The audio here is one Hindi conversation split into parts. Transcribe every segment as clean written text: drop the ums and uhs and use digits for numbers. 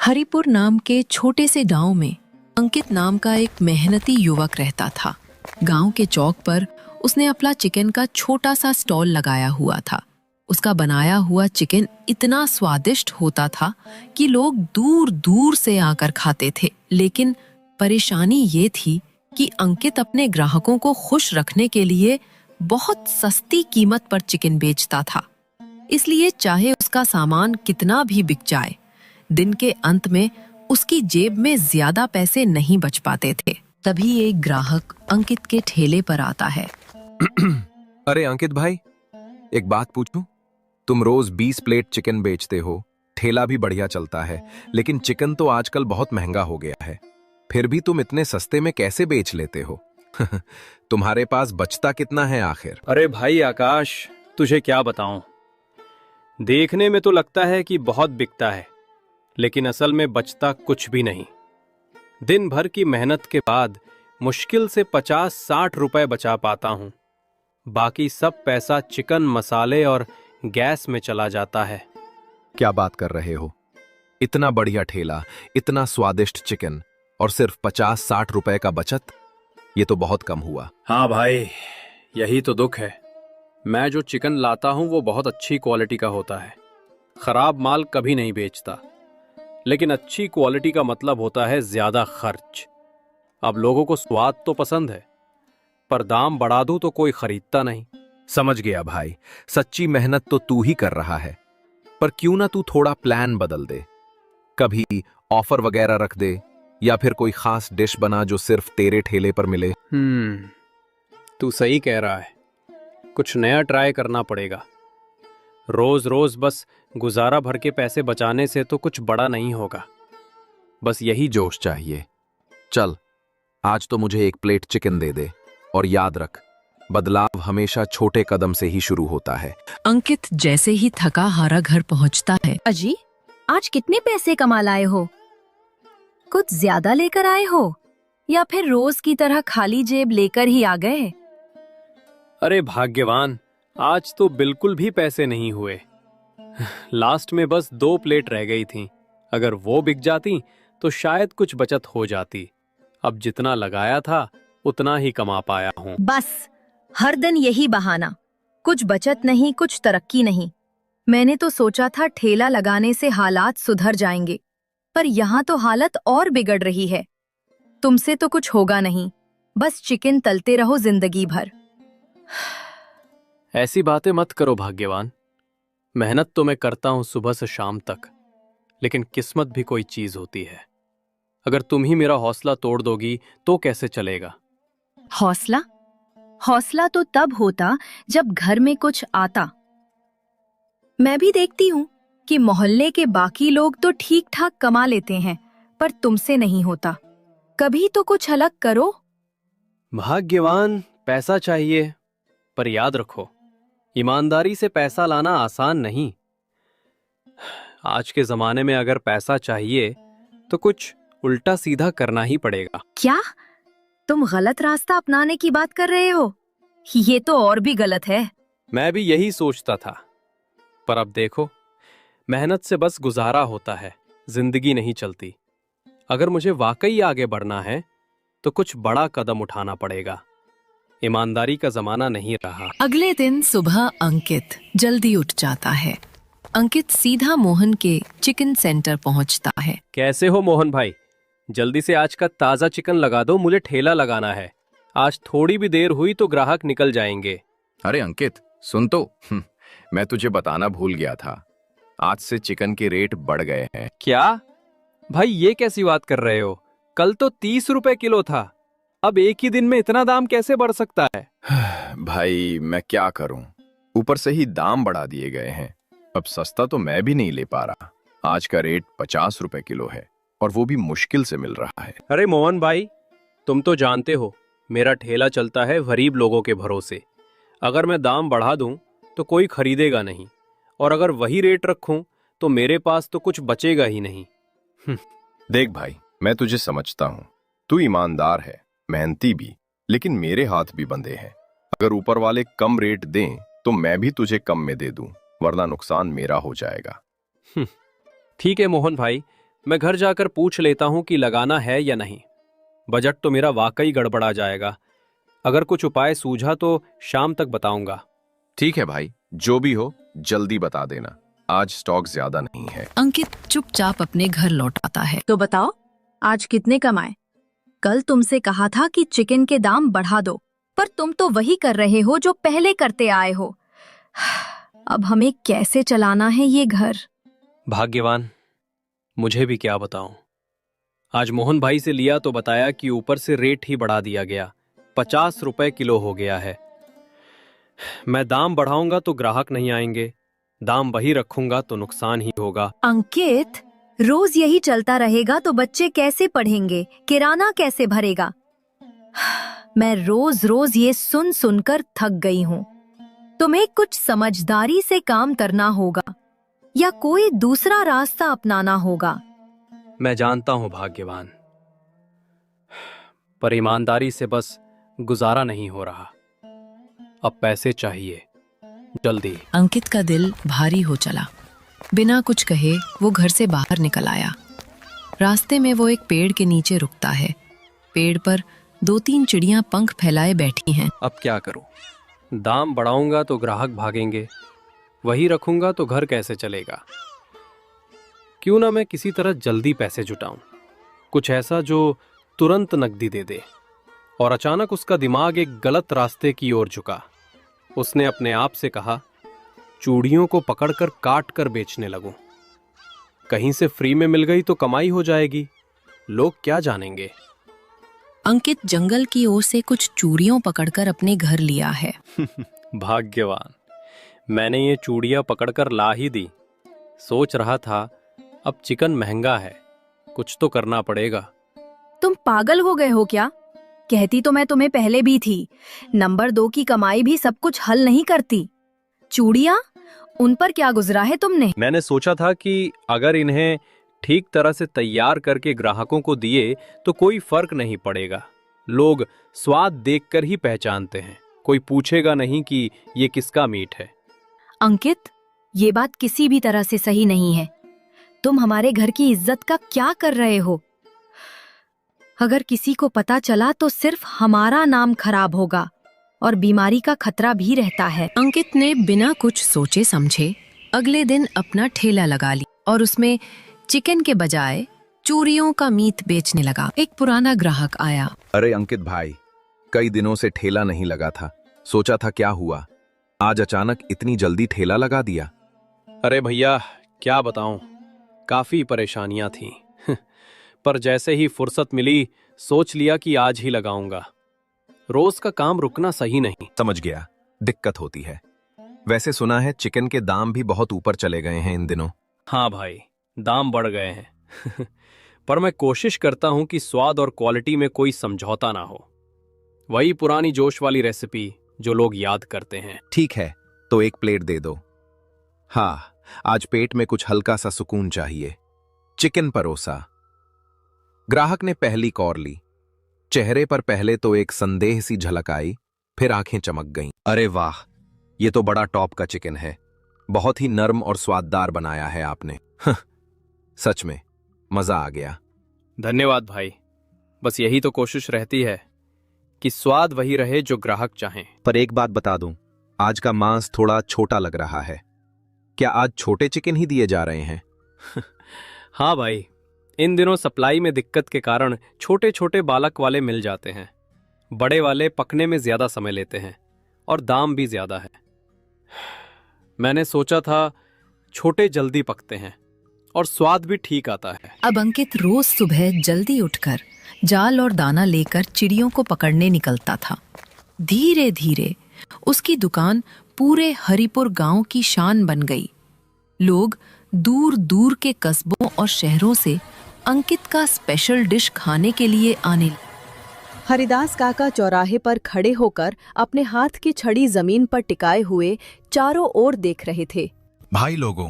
हरिपुर नाम के छोटे से गांव में अंकित नाम का एक मेहनती युवक रहता था। गांव के चौक पर उसने अपना चिकन का छोटा सा स्टॉल लगाया हुआ था। उसका बनाया हुआ चिकन इतना स्वादिष्ट होता था कि लोग दूर दूर से आकर खाते थे। लेकिन परेशानी ये थी कि अंकित अपने ग्राहकों को खुश रखने के लिए बहुत सस्ती कीमत पर चिकन बेचता था। इसलिए चाहे उसका सामान कितना भी बिक जाए, दिन के अंत में उसकी जेब में ज्यादा पैसे नहीं बच पाते थे। तभी एक ग्राहक अंकित के ठेले पर आता है। अरे अंकित भाई, एक बात पूछूं? तुम रोज 20 प्लेट चिकन बेचते हो, ठेला भी बढ़िया चलता है, लेकिन चिकन तो आजकल बहुत महंगा हो गया है। फिर भी तुम इतने सस्ते में कैसे बेच लेते हो? तुम्हारे पास बचता कितना है आखिर? अरे भाई आकाश, तुझे क्या बताऊं। देखने में तो लगता है कि बहुत बिकता है, लेकिन असल में बचता कुछ भी नहीं। दिन भर की मेहनत के बाद मुश्किल से 50-60 रुपए बचा पाता हूं। बाकी सब पैसा चिकन, मसाले और गैस में चला जाता है। क्या बात कर रहे हो? इतना बढ़िया ठेला, इतना स्वादिष्ट चिकन और सिर्फ 50-60 रुपए का बचत? ये तो बहुत कम हुआ। हाँ भाई, यही तो दुख है। मैं जो चिकन लाता हूं वो बहुत अच्छी क्वालिटी का होता है। खराब माल कभी नहीं बेचता, लेकिन अच्छी क्वालिटी का मतलब होता है ज्यादा खर्च। अब लोगों को स्वाद तो पसंद है, पर दाम बढ़ा दूं तो कोई खरीदता नहीं। समझ गया भाई, सच्ची मेहनत तो तू ही कर रहा है। पर क्यों ना तू थोड़ा प्लान बदल दे, कभी ऑफर वगैरह रख दे, या फिर कोई खास डिश बना जो सिर्फ तेरे ठेले पर मिले। तू सही कह रहा है। कुछ नया ट्राई करना पड़ेगा। रोज रोज बस गुजारा भर के पैसे बचाने से तो कुछ बड़ा नहीं होगा। बस यही जोश चाहिए। चल, आज तो मुझे 1 प्लेट चिकन दे दे, और याद रख, बदलाव हमेशा छोटे कदम से ही शुरू होता है। अंकित जैसे ही थका हारा घर पहुंचता है। अजी, आज कितने पैसे कमा लाए हो? कुछ ज्यादा लेकर आए हो या फिर रोज की तरह खाली जेब लेकर ही आ गए? अरे भाग्यवान, आज तो बिल्कुल भी पैसे नहीं हुए। लास्ट में बस 2 प्लेट रह गई थीं। अगर वो बिक जाती तो शायद कुछ बचत हो जाती। अब जितना लगाया था उतना ही कमा पाया हूँ। बस हर दिन यही बहाना, कुछ बचत नहीं, कुछ तरक्की नहीं। मैंने तो सोचा था ठेला लगाने से हालात सुधर जाएंगे, पर यहाँ तो हालत और बिगड़ रही है। तुमसे तो कुछ होगा नहीं, बस चिकन तलते रहो जिंदगी भर। ऐसी बातें मत करो भाग्यवान। मेहनत तो मैं करता हूं सुबह से शाम तक, लेकिन किस्मत भी कोई चीज होती है। अगर तुम ही मेरा हौसला तोड़ दोगी तो कैसे चलेगा? हौसला? हौसला तो तब होता जब घर में कुछ आता। मैं भी देखती हूँ कि मोहल्ले के बाकी लोग तो ठीक ठाक कमा लेते हैं, पर तुमसे नहीं होता। कभी तो कुछ अलग करो। भाग्यवान, पैसा चाहिए, पर याद रखो, ईमानदारी से पैसा लाना आसान नहीं। आज के जमाने में अगर पैसा चाहिए तो कुछ उल्टा सीधा करना ही पड़ेगा। क्या तुम गलत रास्ता अपनाने की बात कर रहे हो? ये तो और भी गलत है। मैं भी यही सोचता था, पर अब देखो, मेहनत से बस गुजारा होता है, जिंदगी नहीं चलती। अगर मुझे वाकई आगे बढ़ना है तो कुछ बड़ा कदम उठाना पड़ेगा। ईमानदारी का जमाना नहीं रहा। अगले दिन सुबह अंकित जल्दी उठ जाता है। अंकित सीधा मोहन के चिकन सेंटर पहुंचता है। कैसे हो मोहन भाई? जल्दी से आज का ताजा चिकन लगा दो, मुझे ठेला लगाना है। आज थोड़ी भी देर हुई तो ग्राहक निकल जाएंगे। अरे अंकित, सुन तो, मैं तुझे बताना भूल गया था, आज से चिकन के रेट बढ़ गए हैं। क्या भाई, ये कैसी बात कर रहे हो? कल तो 30 रुपए किलो था, अब एक ही दिन में इतना दाम कैसे बढ़ सकता है? भाई मैं क्या करूं, ऊपर से ही दाम बढ़ा दिए गए हैं। अब सस्ता तो मैं भी नहीं ले पा रहा। आज का रेट 50 रुपए किलो है, और वो भी मुश्किल से मिल रहा है। अरे मोहन भाई, तुम तो जानते हो मेरा ठेला चलता है गरीब लोगों के भरोसे। अगर मैं दाम बढ़ा दूं तो कोई खरीदेगा नहीं, और अगर वही रेट रखूं तो मेरे पास तो कुछ बचेगा ही नहीं। देख भाई, मैं तुझे समझता हूँ, तू ईमानदार है, मेहनती भी, लेकिन मेरे हाथ भी बंधे हैं। अगर ऊपर वाले कम रेट दें तो मैं भी तुझे कम में दे दूं, वरना नुकसान मेरा हो जाएगा। ठीक है मोहन भाई, मैं घर जाकर पूछ लेता हूं कि लगाना है या नहीं। बजट तो मेरा वाकई गड़बड़ा जाएगा। अगर कुछ उपाय सूझा तो शाम तक बताऊंगा। ठीक है भाई, जो भी हो जल्दी बता देना, आज स्टॉक ज्यादा नहीं है। अंकित चुपचाप अपने घर लौट आता है। तो बताओ, आज कितने कमाए? कल तुमसे कहा था कि चिकन के दाम बढ़ा दो, पर तुम तो वही कर रहे हो जो पहले करते आए हो। अब हमें कैसे चलाना है ये घर? भाग्यवान, मुझे भी क्या बताऊं। आज मोहन भाई से लिया तो बताया कि ऊपर से रेट ही बढ़ा दिया गया, 50 रुपए किलो हो गया है। मैं दाम बढ़ाऊंगा तो ग्राहक नहीं आएंगे, दाम वही रखूंगा तो नुकसान ही होगा। अंकित, रोज यही चलता रहेगा तो बच्चे कैसे पढ़ेंगे, किराना कैसे भरेगा? मैं रोज रोज ये सुन सुनकर थक गई हूँ। तुम्हें कुछ समझदारी से काम करना होगा या कोई दूसरा रास्ता अपनाना होगा। मैं जानता हूं भाग्यवान, पर ईमानदारी से बस गुजारा नहीं हो रहा। अब पैसे चाहिए, जल्दी। अंकित का दिल भारी हो चला। बिना कुछ कहे वो घर से बाहर निकल आया। रास्ते में वो एक पेड़ के नीचे रुकता है। पेड़ पर 2-3 चिड़ियां पंख फैलाए बैठी हैं। अब क्या करूं? दाम बढ़ाऊंगा तो ग्राहक भागेंगे, वही रखूंगा तो घर कैसे चलेगा? क्यों ना मैं किसी तरह जल्दी पैसे जुटाऊं, कुछ ऐसा जो तुरंत नकदी दे दे। और अचानक उसका दिमाग एक गलत रास्ते की ओर झुका। उसने अपने आप से कहा, चूड़ियों को पकड़कर काट कर बेचने लगूं। कहीं से फ्री में मिल गई तो कमाई हो जाएगी, लोग क्या जानेंगे। अंकित जंगल की ओर से कुछ चूड़ियों पकड़कर अपने घर लिया है। भाग्यवान, मैंने ये चूड़ियां पकड़कर ला ही दी। सोच रहा था अब चिकन महंगा है, कुछ तो करना पड़ेगा। तुम पागल हो गए हो क्या? कहती तो मैं तुम्हें पहले भी थी, नंबर 2 की कमाई भी सब कुछ हल नहीं करती। चूड़ियां, उन पर क्या गुजरा है तुमने? मैंने सोचा था कि अगर इन्हें ठीक तरह से तैयार करके ग्राहकों को दिए तो कोई फर्क नहीं पड़ेगा। लोग स्वाद देखकर ही पहचानते हैं, कोई पूछेगा नहीं कि ये किसका मीट है। अंकित, ये बात किसी भी तरह से सही नहीं है। तुम हमारे घर की इज्जत का क्या कर रहे हो? अगर किसी को पता चला तो सिर्फ हमारा नाम खराब होगा और बीमारी का खतरा भी रहता है। अंकित ने बिना कुछ सोचे समझे अगले दिन अपना ठेला लगा लिया और उसमें चिकन के बजाय चूड़ियों का मीट बेचने लगा। एक पुराना ग्राहक आया। अरे अंकित भाई, कई दिनों से ठेला नहीं लगा था, सोचा था क्या हुआ, आज अचानक इतनी जल्दी ठेला लगा दिया। अरे भैया, क्या बताऊं, काफी परेशानियां थीं। पर जैसे ही फुर्सत मिली सोच लिया कि आज ही लगाऊंगा। रोज का काम रुकना सही नहीं। समझ गया, दिक्कत होती है। वैसे सुना है चिकन के दाम भी बहुत ऊपर चले गए हैं इन दिनों। हाँ भाई, दाम बढ़ गए हैं। पर मैं कोशिश करता हूं कि स्वाद और क्वालिटी में कोई समझौता ना हो। वही पुरानी जोश वाली रेसिपी जो लोग याद करते हैं। ठीक है, तो 1 प्लेट दे दो। हाँ, आज पेट में कुछ हल्का सा सुकून चाहिए। चिकन परोसा। ग्राहक ने पहली कौर ली। चेहरे पर पहले तो एक संदेह सी झलक आई, फिर आंखें चमक गईं। अरे वाह, ये तो बड़ा टॉप का चिकन है, बहुत ही नर्म और स्वाददार बनाया है आपने। सच में मजा आ गया। धन्यवाद भाई, बस यही तो कोशिश रहती है कि स्वाद वही रहे जो ग्राहक चाहें। पर एक बात बता दूं, आज का मांस थोड़ा छोटा लग रहा है। क्या आज छोटे चिकन ही दिए जा रहे हैं? हाँ भाई, इन दिनों सप्लाई में दिक्कत के कारण छोटे छोटे बालक वाले मिल जाते हैं। बड़े वाले पकने में ज्यादा समय लेते हैं और दाम भी ज्यादा है। मैंने सोचा था छोटे जल्दी पकते हैं और स्वाद भी ठीक आता है। अब अंकित रोज सुबह जल्दी उठकर जाल और दाना लेकर चिड़ियों को पकड़ने निकलता था। धीरे धीरे उसकी दुकान पूरे हरिपुर गांव की शान बन गई। लोग दूर दूर के कस्बों और शहरों से अंकित का स्पेशल डिश खाने के लिए आने। हरिदास काका चौराहे पर खड़े होकर अपने हाथ की छड़ी जमीन पर टिकाए हुए चारों ओर देख रहे थे। भाई लोगों,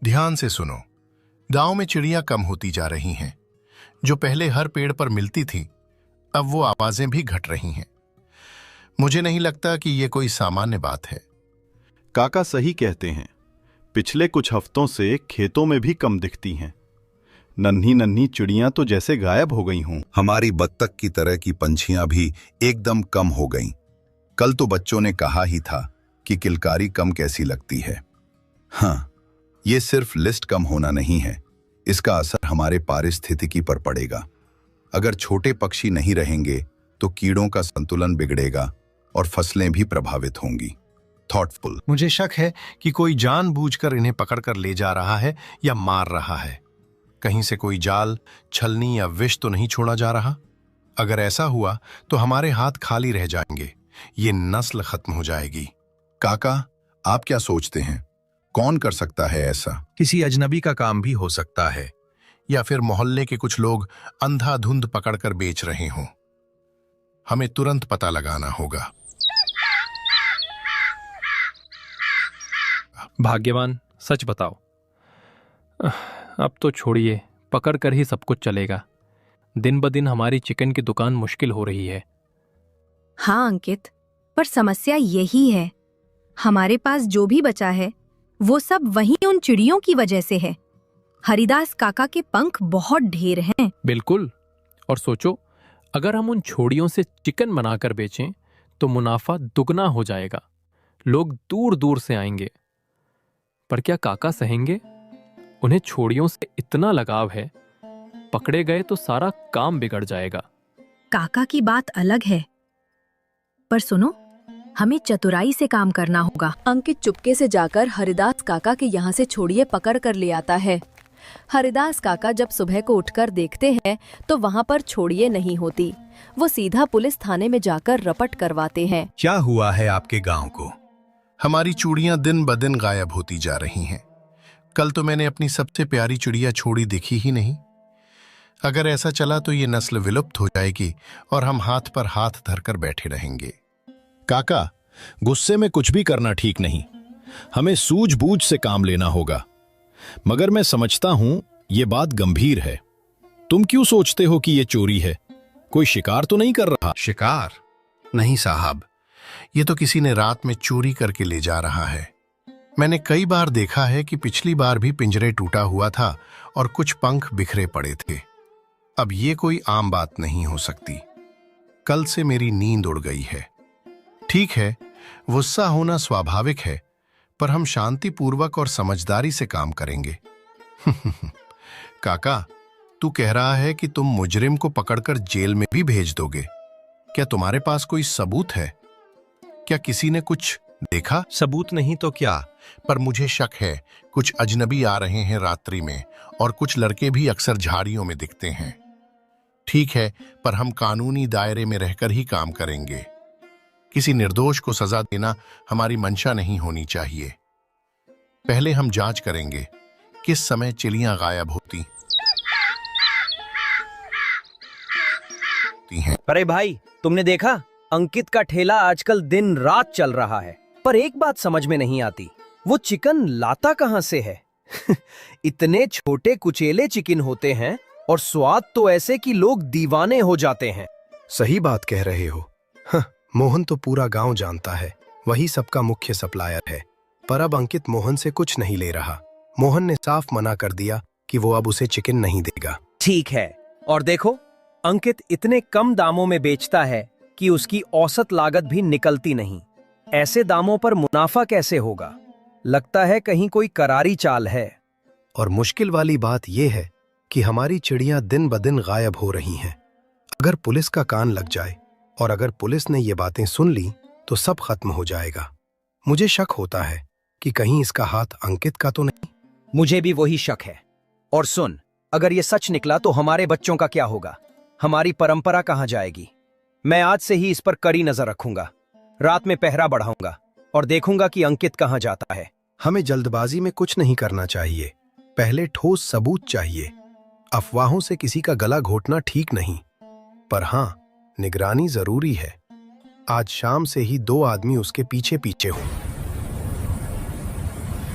ध्यान से सुनो। गांव में चिड़ियां कम होती जा रही हैं। जो पहले हर पेड़ पर मिलती थी, अब वो आवाजें भी घट रही हैं। मुझे नहीं लगता कि ये कोई सामान्य बात है। काका सही कहते हैं, पिछले कुछ हफ्तों से खेतों में भी कम दिखती हैं। नन्ही नन्ही चिड़ियां तो जैसे गायब हो गई हों। हमारी बत्तख की तरह की पंछियां भी एकदम कम हो गईं। कल तो बच्चों ने कहा ही था कि किलकारी कम कैसी लगती है। हाँ, ये सिर्फ लिस्ट कम होना नहीं है, इसका असर हमारे पारिस्थितिकी पर पड़ेगा। अगर छोटे पक्षी नहीं रहेंगे तो कीड़ों का संतुलन बिगड़ेगा और फसलें भी प्रभावित होंगी। थॉटफुल। मुझे शक है कि कोई जानबूझकर इन्हें पकड़कर ले जा रहा है या मार रहा है। कहीं से कोई जाल, छलनी या विष तो नहीं छोड़ा जा रहा। अगर ऐसा हुआ तो हमारे हाथ खाली रह जाएंगे, ये नस्ल खत्म हो जाएगी। काका, आप क्या सोचते हैं, कौन कर सकता है ऐसा? किसी अजनबी का काम भी हो सकता है, या फिर मोहल्ले के कुछ लोग अंधाधुंध पकड़कर बेच रहे हों। हमें तुरंत पता लगाना होगा। भाग्यवान, सच बताओ। अब तो छोड़िए, पकड़ कर ही सब कुछ चलेगा। दिन ब दिन हमारी चिकन की दुकान मुश्किल हो रही है। हाँ अंकित, पर समस्या यही है, हमारे पास जो भी बचा है वो सब वहीं उन चिड़ियों की वजह से है। हरिदास काका के पंख बहुत ढेर हैं। बिल्कुल, और सोचो, अगर हम उन छोड़ियों से चिकन बनाकर बेचें तो मुनाफा दुगना हो जाएगा। लोग दूर दूर से आएंगे। पर क्या काका सहेंगे? उन्हें छोड़ियों से इतना लगाव है, पकड़े गए तो सारा काम बिगड़ जाएगा। काका की बात अलग है, पर सुनो, हमें चतुराई से काम करना होगा। अंकित चुपके से जाकर हरिदास काका के यहाँ से छोड़िए पकड़ कर ले आता है। हरिदास काका जब सुबह को उठकर देखते हैं तो वहाँ पर छोड़िए नहीं होती। वो सीधा पुलिस थाने में जाकर रपट करवाते हैं। क्या हुआ है आपके गांव को? हमारी चूड़ियां दिन ब दिन गायब होती जा रही हैं। कल तो मैंने अपनी सबसे प्यारी चिड़िया छोड़ी दिखी ही नहीं। अगर ऐसा चला तो ये नस्ल विलुप्त हो जाएगी और हम हाथ पर हाथ धरकर बैठे रहेंगे। काका, गुस्से में कुछ भी करना ठीक नहीं। हमें सूझबूझ से काम लेना होगा। मगर मैं समझता हूं ये बात गंभीर है। तुम क्यों सोचते हो कि ये चोरी है? कोई शिकार तो नहीं कर रहा? शिकार? नहीं साहब, ये तो किसी ने रात में चोरी करके ले जा रहा है। मैंने कई बार देखा है कि पिछली बार भी पिंजरे टूटा हुआ था और कुछ पंख बिखरे पड़े थे। अब ये कोई आम बात नहीं हो सकती। कल से मेरी नींद उड़ गई है। ठीक है, गुस्सा होना स्वाभाविक है, पर हम शांतिपूर्वक और समझदारी से काम करेंगे। काका, तू कह रहा है कि तुम मुजरिम को पकड़कर जेल में भी भेज दोगे। क्या तुम्हारे पास कोई सबूत है? क्या किसी ने कुछ देखा? सबूत नहीं तो क्या, पर मुझे शक है कुछ अजनबी आ रहे हैं रात्रि में, और कुछ लड़के भी अक्सर झाड़ियों में दिखते हैं। ठीक है, पर हम कानूनी दायरे में रहकर ही काम करेंगे। किसी निर्दोष को सजा देना हमारी मंशा नहीं होनी चाहिए। पहले हम जांच करेंगे किस समय चिड़ियां गायब होती हैं। अरे भाई, तुमने देखा? अंकित का ठेला आजकल दिन रात चल रहा है, पर एक बात समझ में नहीं आती, वो चिकन लाता कहां से है? इतने छोटे कुचेले चिकन होते हैं और स्वाद तो ऐसे कि लोग दीवाने हो जाते हैं। सही बात कह रहे हो। मोहन तो पूरा गांव जानता है, वही सबका मुख्य सप्लायर है। पर अब अंकित मोहन से कुछ नहीं ले रहा। मोहन ने साफ मना कर दिया कि वो अब उसे चिकन नहीं देगा। ठीक है, और देखो, अंकित इतने कम दामों में बेचता है कि उसकी औसत लागत भी निकलती नहीं। ऐसे दामों पर मुनाफा कैसे होगा? लगता है कहीं कोई करारी चाल है। और मुश्किल वाली बात यह है कि हमारी चिड़ियां दिन ब दिन गायब हो रही हैं। अगर पुलिस का कान लग जाए और अगर पुलिस ने ये बातें सुन ली तो सब खत्म हो जाएगा। मुझे शक होता है कि कहीं इसका हाथ अंकित का तो नहीं। मुझे भी वही शक है। और सुन, अगर ये सच निकला तो हमारे बच्चों का क्या होगा? हमारी परंपरा कहां जाएगी? मैं आज से ही इस पर कड़ी नजर रखूंगा। रात में पहरा बढ़ाऊंगा और देखूंगा कि अंकित कहां जाता है। हमें जल्दबाजी में कुछ नहीं करना चाहिए। पहले ठोस सबूत चाहिए। अफवाहों से किसी का गला घोटना ठीक नहीं, पर हां, निगरानी जरूरी है। आज शाम से ही 2 आदमी उसके पीछे पीछे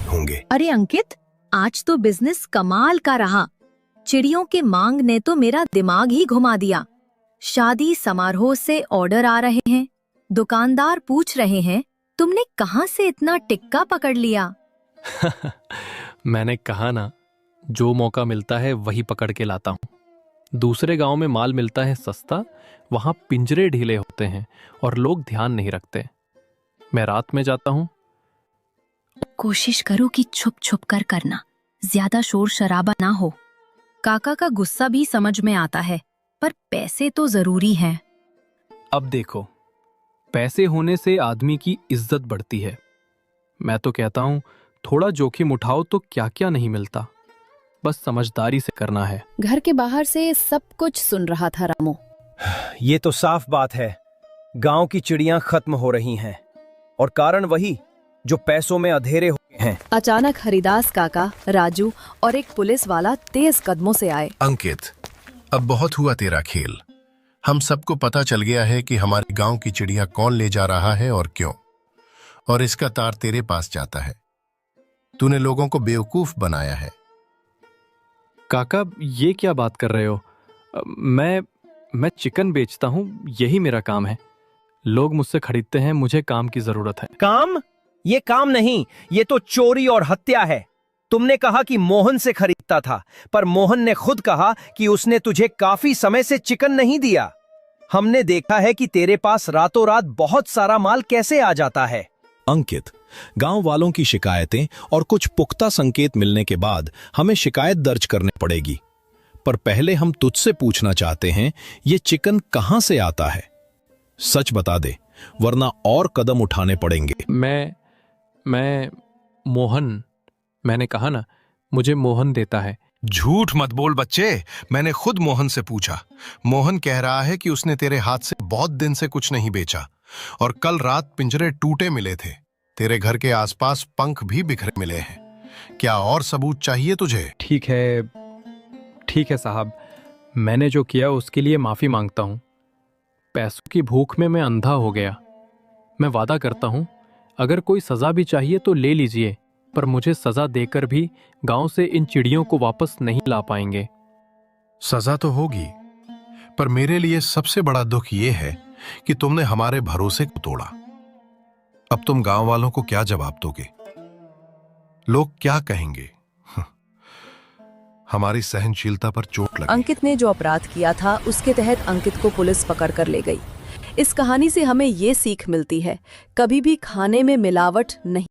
होंगे। अरे अंकित, आज तो बिजनेस कमाल का रहा। चिड़ियों के मांग ने तो मेरा दिमाग ही घुमा दिया। शादी समारोह से ऑर्डर आ रहे हैं। दुकानदार पूछ रहे हैं, तुमने कहां से इतना टिक्का पकड़ लिया? मैंने कहा ना, जो मौका मिलता है वही पकड़ के लाता हूँ। दूसरे गांव में माल मिलता है सस्ता, वहां पिंजरे ढीले होते हैं और लोग ध्यान नहीं रखते। मैं रात में जाता हूँ। कोशिश करो कि छुप छुप कर करना, ज्यादा शोर शराबा ना हो। काका का गुस्सा भी समझ में आता है, पर पैसे तो जरूरी हैं। अब देखो, पैसे होने से आदमी की इज्जत बढ़ती है। मैं तो कहता हूँ थोड़ा जोखिम उठाओ तो क्या क्या नहीं मिलता, बस समझदारी से करना है। घर के बाहर से सब कुछ सुन रहा था रामू। ये तो साफ बात है, गांव की चिड़ियां खत्म हो रही हैं और कारण वही जो पैसों में अधेरे हो गए हैं। अचानक हरिदास काका, राजू और एक पुलिस वाला तेज कदमों से आए। अंकित, अब बहुत हुआ तेरा खेल। हम सबको पता चल गया है कि हमारे गांव की चिड़िया कौन ले जा रहा है और क्यों, और इसका तार तेरे पास जाता है। तूने लोगों को बेवकूफ बनाया है। काका, ये क्या बात कर रहे हो? मैं चिकन बेचता हूँ, यही मेरा काम है। लोग मुझसे खरीदते हैं, मुझे काम की जरूरत है। काम? ये काम नहीं, ये तो चोरी और हत्या है। तुमने कहा कि मोहन से खरीदता था, पर मोहन ने खुद कहा कि उसने तुझे काफी समय से चिकन नहीं दिया। हमने देखा है कि तेरे पास रातों रात बहुत सारा माल कैसे आ जाता है। अंकित, गांव वालों की शिकायतें और कुछ पुख्ता संकेत मिलने के बाद हमें शिकायत दर्ज करनी पड़ेगी, पर पहले हम तुझसे पूछना चाहते हैं, ये चिकन कहां से आता है? सच बता दे, वरना और कदम उठाने पड़ेंगे। मैं मोहन, मैंने कहा ना, मुझे मोहन देता है। झूठ मत बोल बच्चे, मैंने खुद मोहन से पूछा। मोहन कह रहा है कि उसने तेरे हाथ से बहुत दिन से कुछ नहीं बेचा, और कल रात पिंजरे टूटे मिले थे। तेरे घर के आसपास पंख भी बिखरे मिले हैं। क्या और सबूत चाहिए तुझे? ठीक है साहब, मैंने जो किया उसके लिए माफी मांगता हूँ। पैसों की भूख में मैं अंधा हो गया। मैं वादा करता हूँ, अगर कोई सजा भी चाहिए तो ले लीजिए, पर मुझे सजा देकर भी गांव से इन चिड़ियों को वापस नहीं ला पाएंगे। सजा तो होगी, पर मेरे लिए सबसे बड़ा दुख यह है कि तुमने हमारे भरोसे को तोड़ा। अब तुम गांव वालों को क्या जवाब दोगे? लोग क्या कहेंगे? हमारी सहनशीलता पर चोट लगी। अंकित ने जो अपराध किया था उसके तहत अंकित को पुलिस पकड़ कर ले गई। इस कहानी से हमें ये सीख मिलती है, कभी भी खाने में मिलावट नहीं